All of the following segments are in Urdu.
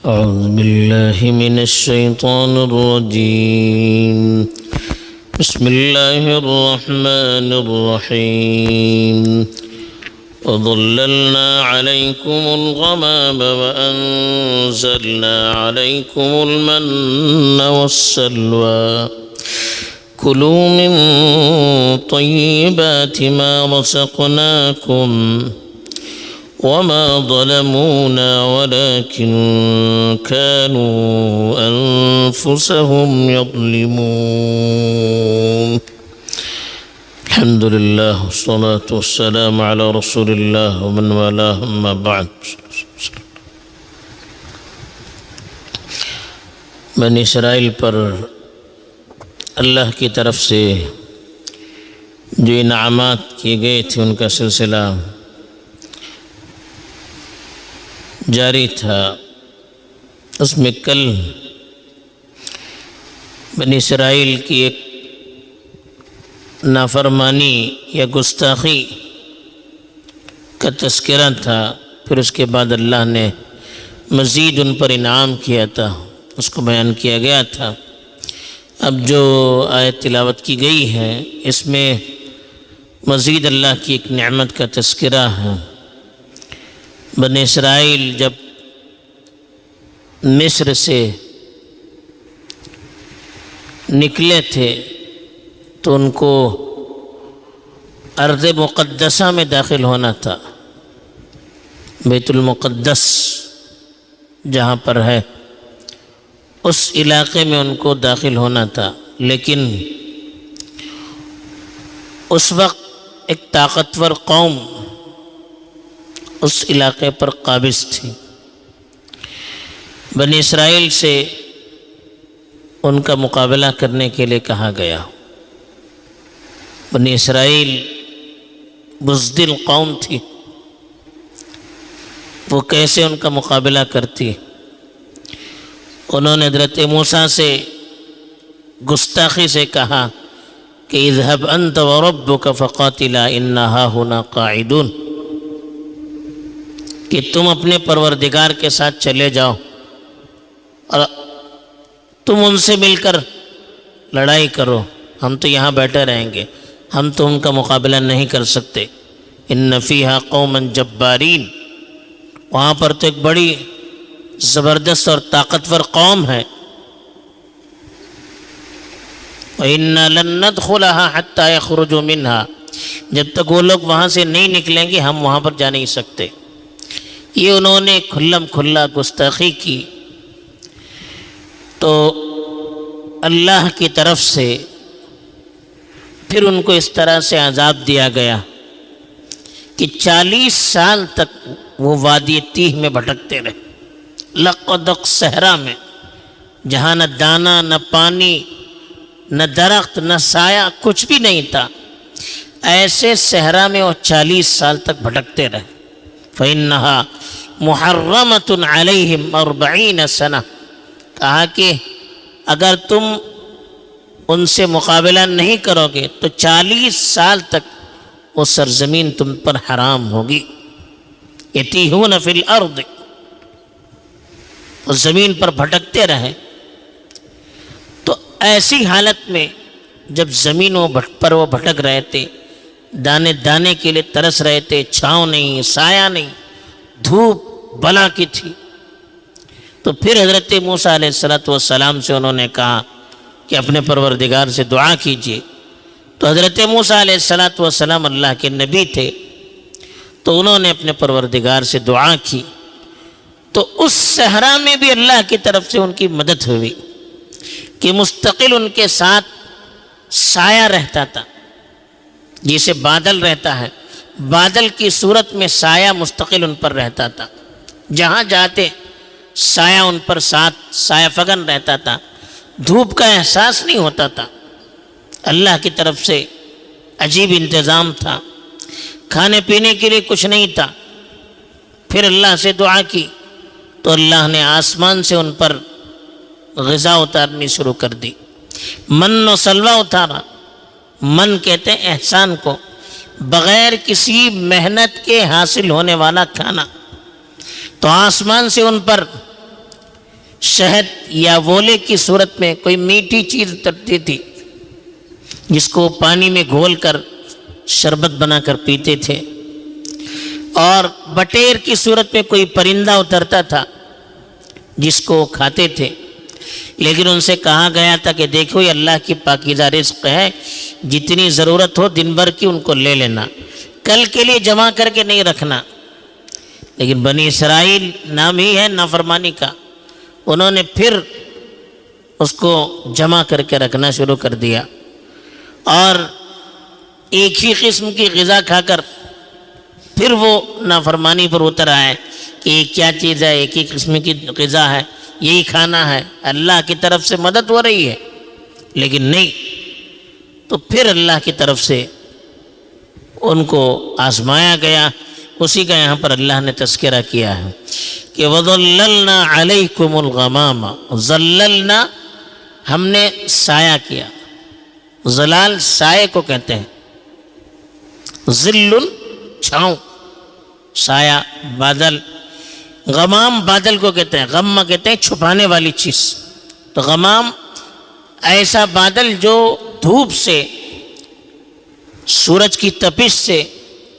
أعوذ بالله من الشيطان الرجيم. بسم الله الرحمن الرحيم. وظللنا عليكم الغمام وأنزلنا عليكم المن والسلوى كلوا من طيبات ما رزقناكم وما ظلمونا ولكن كانوا أنفسهم يظلمون. الحمد لله والصلاة والسلام على رسول الله ومن والاه أما بعد. بنی اسرائیل پر اللہ کی طرف سے جو انعامات کیے گئے تھے ان کا سلسلہ جاری تھا. اس میں کل بنی اسرائیل کی ایک نافرمانی یا گستاخی کا تذکرہ تھا. پھر اس کے بعد اللہ نے مزید ان پر انعام کیا تھا، اس کو بیان کیا گیا تھا. اب جو آیت تلاوت کی گئی ہے اس میں مزید اللہ کی ایک نعمت کا تذکرہ ہے. بنی اسرائیل جب مصر سے نکلے تھے تو ان کو ارض مقدسہ میں داخل ہونا تھا. بیت المقدس جہاں پر ہے اس علاقے میں ان کو داخل ہونا تھا، لیکن اس وقت ایک طاقتور قوم اس علاقے پر قابض تھی. بنی اسرائیل سے ان کا مقابلہ کرنے کے لیے کہا گیا. بنی اسرائیل بزدل قوم تھی، وہ کیسے ان کا مقابلہ کرتی؟ انہوں نے حضرت موسیٰ سے گستاخی سے کہا کہ اذهب انت وربك فقاتلا انا هاهنا قاعدون، کہ تم اپنے پروردگار کے ساتھ چلے جاؤ اور تم ان سے مل کر لڑائی کرو، ہم تو یہاں بیٹھے رہیں گے، ہم تو ان کا مقابلہ نہیں کر سکتے. ان فیہا قوما جبارین، وہاں پر تو ایک بڑی زبردست اور طاقتور قوم ہے. وَإِنَّا لَن نَّدْخُلَهَا حَتَّى يَخْرُجُوا مِنْهَا، جب تک وہ لوگ وہاں سے نہیں نکلیں گے ہم وہاں پر جا نہیں سکتے. یہ انہوں نے کھلم کھلا گستاخی کی. تو اللہ کی طرف سے پھر ان کو اس طرح سے عذاب دیا گیا کہ 40 سال تک وہ وادی تیہ میں بھٹکتے رہے، لقدق صحرا میں، جہاں نہ دانا نہ پانی نہ درخت نہ سایہ، کچھ بھی نہیں تھا. ایسے صحرا میں وہ 40 سال تک بھٹکتے رہے. فَإِنَّهَا مُحَرَّمَةٌ عَلَيْهِمْ 40 سنہ، کہا کہ اگر تم ان سے مقابلہ نہیں کرو گے تو 40 سال تک وہ سرزمین تم پر حرام ہوگی. یتیہون فی الارض، وہ زمین پر بھٹکتے رہے. تو ایسی حالت میں جب زمین پر وہ بھٹک رہے تھے، دانے دانے کے لیے ترس رہے تھے، چھاؤں نہیں سایہ نہیں، دھوپ بلا کی تھی. تو پھر حضرت موسیٰ علیہ السلام سے انہوں نے کہا کہ اپنے پروردگار سے دعا کیجیے. تو حضرت موسیٰ علیہ السلام اللہ کے نبی تھے، تو انہوں نے اپنے پروردگار سے دعا کی. تو اس صحرا میں بھی اللہ کی طرف سے ان کی مدد ہوئی کہ مستقل ان کے ساتھ سایہ رہتا تھا. جیسے بادل رہتا ہے، بادل کی صورت میں سایہ مستقل ان پر رہتا تھا. جہاں جاتے سایہ ان پر ساتھ سایہ فگن رہتا تھا، دھوپ کا احساس نہیں ہوتا تھا. اللہ کی طرف سے عجیب انتظام تھا. کھانے پینے کے لیے کچھ نہیں تھا. پھر اللہ سے دعا کی تو اللہ نے آسمان سے ان پر غذا اتارنی شروع کر دی. من و سلوہ اتارا. من کہتے ہیں احسان کو، بغیر کسی محنت کے حاصل ہونے والا کھانا. تو آسمان سے ان پر شہد یا وولے کی صورت میں کوئی میٹھی چیز اترتی تھی جس کو پانی میں گھول کر شربت بنا کر پیتے تھے، اور بٹیر کی صورت میں کوئی پرندہ اترتا تھا جس کو کھاتے تھے، لیکن ان سے کہا گیا تھا کہ دیکھو یہ اللہ کی پاکیزہ رزق ہے، جتنی ضرورت ہو دن بھر کی ان کو لے لینا، کل کے لیے جمع کر کے نہیں رکھنا۔ لیکن بنی اسرائیل نام ہی ہے نافرمانی کا، انہوں نے پھر اس کو جمع کر کے رکھنا شروع کر دیا، اور ایک ہی قسم کی غذا کھا کر پھر وہ نافرمانی پر اتر آئے کہ یہ کیا چیز ہے، ایک ہی قسم کی غذا ہے، یہی کھانا ہے، اللہ کی طرف سے مدد ہو رہی ہے، لیکن نہیں۔ تو پھر اللہ کی طرف سے ان کو آزمایا گیا، اسی کا یہاں پر اللہ نے تذکرہ کیا ہے کہ وَظَلَّلْنَا عَلَيْكُمُ الْغَمَامَ، ظللنا ہم نے سایہ کیا، ظلال سائے کو کہتے ہیں، ظل چھاؤں، سایہ بادل، غمام بادل کو کہتے ہیں، غمہ کہتے ہیں چھپانے والی چیز، تو غمام ایسا بادل جو دھوپ سے، سورج کی تپش سے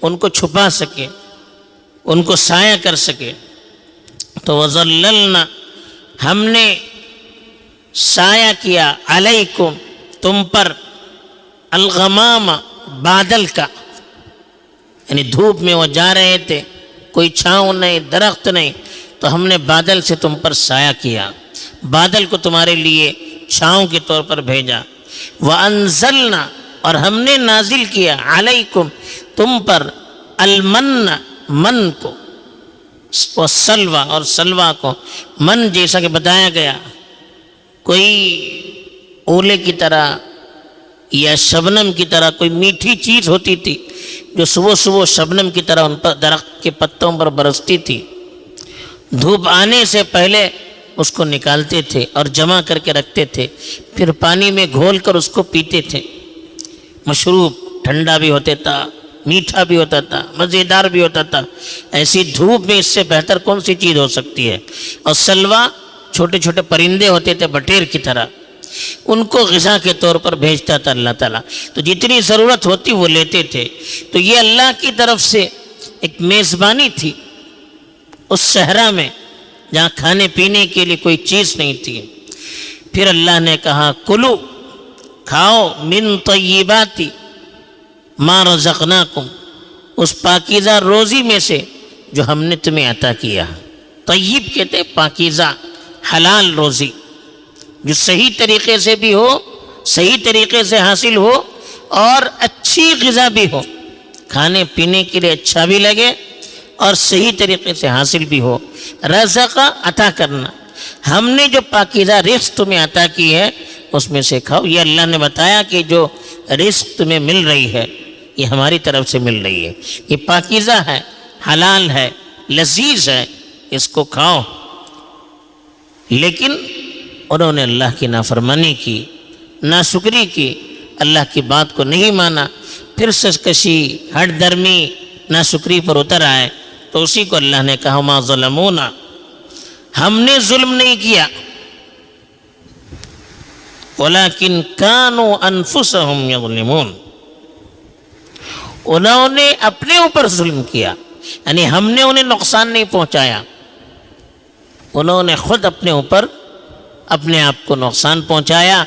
ان کو چھپا سکے، ان کو سایہ کر سکے۔ تو وَظَلَّلْنَا ہم نے سایہ کیا، علیکم تم پر، الغمام بادل کا، یعنی دھوپ میں وہ جا رہے تھے، کوئی چھاؤں نہیں، درخت نہیں، تو ہم نے بادل سے تم پر سایہ کیا، بادل کو تمہارے لیے چھاؤں کے طور پر بھیجا۔ وَأَنزَلْنَا اور ہم نے نازل کیا، علیکم تم پر، المن من کو، والسلوى اور سلوہ کو، من جیسا کہ بتایا گیا کوئی اولے کی طرح یا شبنم کی طرح کوئی میٹھی چیز ہوتی تھی جو صبح صبح شبنم کی طرح ان پر درخت کے پتوں پر برستی تھی، دھوپ آنے سے پہلے اس کو نکالتے تھے اور جمع کر کے رکھتے تھے، پھر پانی میں گھول کر اس کو پیتے تھے، مشروب ٹھنڈا بھی ہوتا تھا، میٹھا بھی ہوتا تھا، مزیدار بھی ہوتا تھا، ایسی دھوپ میں اس سے بہتر کون سی چیز ہو سکتی ہے۔ اور سلوہ چھوٹے چھوٹے پرندے ہوتے تھے بٹیر کی طرح، ان کو غذا کے طور پر بھیجتا تھا اللہ تعالیٰ، تو جتنی ضرورت ہوتی وہ لیتے تھے۔ تو یہ اللہ کی طرف سے ایک میزبانی تھی اس صحرا میں جہاں کھانے پینے کے لیے کوئی چیز نہیں تھی۔ پھر اللہ نے کہا کلو کھاؤ، من طیبات ما رزقناکم، اس پاکیزہ روزی میں سے جو ہم نے تمہیں عطا کیا۔ طیب کہتے ہیں پاکیزہ حلال روزی، جو صحیح طریقے سے بھی ہو، صحیح طریقے سے حاصل ہو، اور اچھی غذا بھی ہو، کھانے پینے کے لیے اچھا بھی لگے اور صحیح طریقے سے حاصل بھی ہو۔ رزق عطا کرنا، ہم نے جو پاکیزہ رزق تمہیں عطا کی ہے اس میں سے کھاؤ۔ یہ اللہ نے بتایا کہ جو رزق تمہیں مل رہی ہے یہ ہماری طرف سے مل رہی ہے، یہ پاکیزہ ہے، حلال ہے، لذیذ ہے، اس کو کھاؤ۔ لیکن انہوں نے اللہ کی نافرمانی کی، ناشکری کی، اللہ کی بات کو نہیں مانا، پھر سرکشی، ہٹ درمی، ناشکری پر اتر آئے، تو اسی کو اللہ نے کہا ما ظلمونا، ہم نے ظلم نہیں کیا، ولیکن کانوا انفسہم یظلمون، انہوں نے اپنے اوپر ظلم کیا، یعنی ہم نے انہیں نقصان نہیں پہنچایا، انہوں نے خود اپنے اوپر اپنے آپ کو نقصان پہنچایا،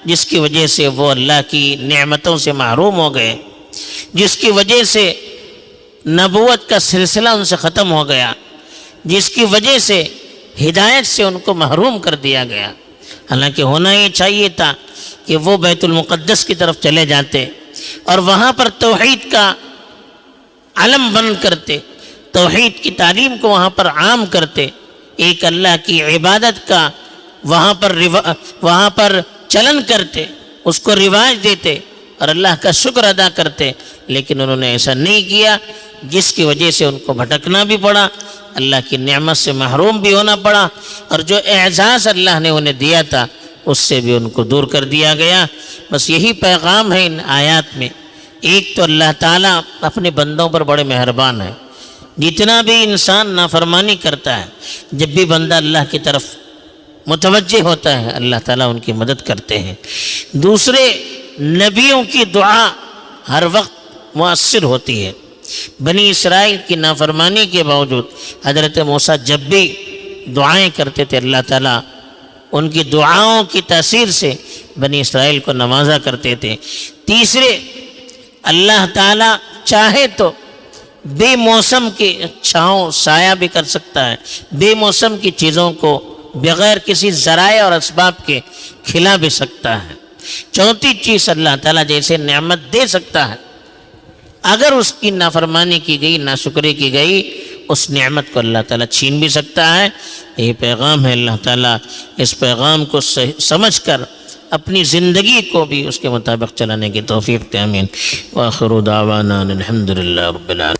جس کی وجہ سے وہ اللہ کی نعمتوں سے محروم ہو گئے، جس کی وجہ سے نبوت کا سلسلہ ان سے ختم ہو گیا، جس کی وجہ سے ہدایت سے ان کو محروم کر دیا گیا۔ حالانکہ ہونا ہی چاہیے تھا کہ وہ بیت المقدس کی طرف چلے جاتے اور وہاں پر توحید کا علم بند کرتے، توحید کی تعلیم کو وہاں پر عام کرتے، ایک اللہ کی عبادت کا وہاں پر چلن کرتے، اس کو رواج دیتے اور اللہ کا شکر ادا کرتے، لیکن انہوں نے ایسا نہیں کیا، جس کی وجہ سے ان کو بھٹکنا بھی پڑا، اللہ کی نعمت سے محروم بھی ہونا پڑا، اور جو اعزاز اللہ نے انہیں دیا تھا اس سے بھی ان کو دور کر دیا گیا۔ بس یہی پیغام ہے ان آیات میں۔ ایک تو اللہ تعالیٰ اپنے بندوں پر بڑے مہربان ہے، جتنا بھی انسان نافرمانی کرتا ہے، جب بھی بندہ اللہ کی طرف متوجہ ہوتا ہے، اللہ تعالیٰ ان کی مدد کرتے ہیں۔ دوسرے، نبیوں کی دعا ہر وقت مؤثر ہوتی ہے۔ بنی اسرائیل کی نافرمانی کے باوجود حضرت موسیٰ جب بھی دعائیں کرتے تھے، اللہ تعالیٰ ان کی دعاؤں کی تاثیر سے بنی اسرائیل کو نوازا کرتے تھے۔ تیسرے، اللہ تعالیٰ چاہے تو بے موسم کی چھاؤں سایہ بھی کر سکتا ہے، بے موسم کی چیزوں کو بغیر کسی ذرائع اور اسباب کے کھلا بھی سکتا ہے۔ چوتھی چیز، اللہ تعالیٰ جیسے نعمت دے سکتا ہے، اگر اس کی نافرمانی کی گئی، ناشکری کی گئی، اس نعمت کو اللہ تعالیٰ چھین بھی سکتا ہے۔ یہ پیغام ہے، اللہ تعالیٰ اس پیغام کو سمجھ کر اپنی زندگی کو بھی اس کے مطابق چلانے کی توفیق دے۔ آمین۔ وآخر دعوانا الحمد للہ رب العالمین۔